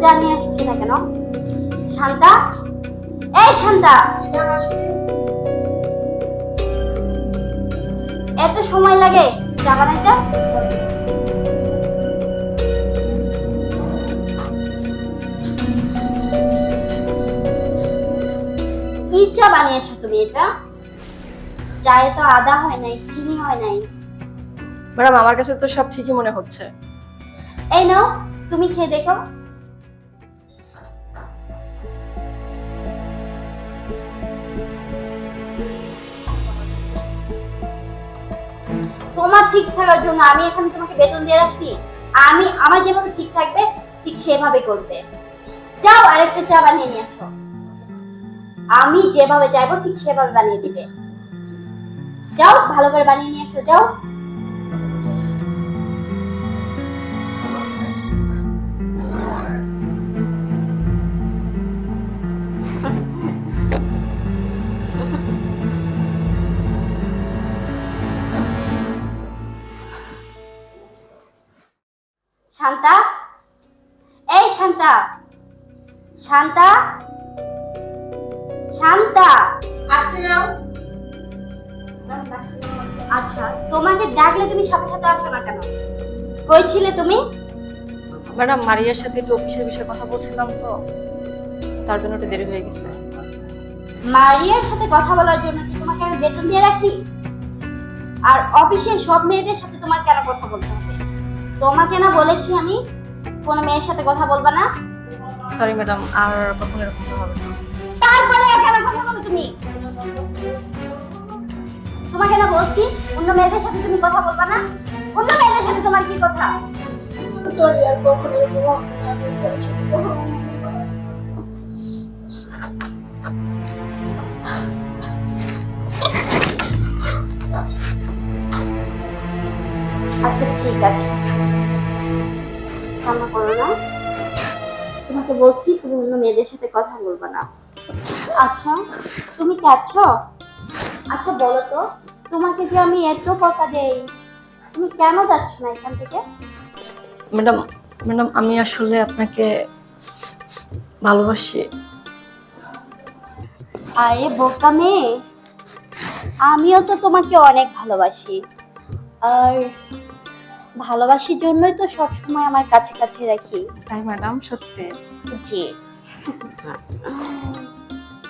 চা নিয়ে আসছে না কেন? শান্তা, এই শান্তা, এত সময় লাগে চা বানাইতে? কি চা বানিয়েছো তুমি এটা? চায়ে তো আদা হয় নাই, চিনি হয় নাই। ম্যাডাম আমার কাছে তো সব ঠিকই মনে হচ্ছে। এই নাও, তুমি খেয়ে দেখো। তোমার ঠিক থাকার জন্য আমি এখানে তোমাকে বেতন দিয়ে রাখছি। আমি আমার যেভাবে ঠিক থাকবে ঠিক সেভাবে করবে। যাও আরেকটা চা বানিয়ে নিয়ে আসো। আমি যেভাবে চাইবো ঠিক সেভাবে বানিয়ে দিবে। যাও ভালো করে বানিয়ে নিয়ে আসো, যাও। শান্তা, এই শান্তা, শান্তা, শান্তা। আসছি না। আচ্ছা, তোমাকে ডাকলে তুমি সাথে সাথে আসো না কেন? কই ছিলে তুমি? ম্যাডাম মারিয়ার সাথে একটু অফিসের বিষয়ে কথা বলছিলাম তো, তার জন্য একটু দেরি হয়ে গেছে। মারিয়ার সাথে কথা বলার জন্য কি তোমাকে আমি বেতন দিয়ে রাখি? আর অফিসে সব মেয়েদের সাথে তোমার কেন কথা বলতে হবে? তোমাকে না বলেছি আমি কোনো মেয়ের সাথে কথা বলবা না? সরি ম্যাডাম, আর কখনো এরকম হবে না। তারপরে আর কেন কথা বলো তুমি? তোমাকে না বলছি অন্য মেয়েদের সাথে তুমি কথা বলবা না? অন্য মেয়েদের সাথে তোমার কি কথা? সরি, আর কখনো এরকম হবে না। আমি কারোর সাথে কথা বলবো না। আচ্ছা ঠিক আছে, কান্না করো না। তোমাকে বলছি তুমি অন্য মেয়েদের সাথে কথা বলবা না। আচ্ছা তুমি কাঁদছো? আচ্ছা বলো তো, তোমাকে যে আমি এত কথা দেই, তুমি কেন যাচ্ছ না এখান থেকে? ম্যাডাম, ম্যাডাম আমি আসলে আপনাকে ভালোবাসি। আরে বোকা মেয়ে, আমিও তো তোমাকে অনেক ভালোবাসি। আর ভালোবাসির জন্যই তো সবসময় আমার কাছে কাছে রাখি। তাই ম্যাডাম, সত্যি? জি।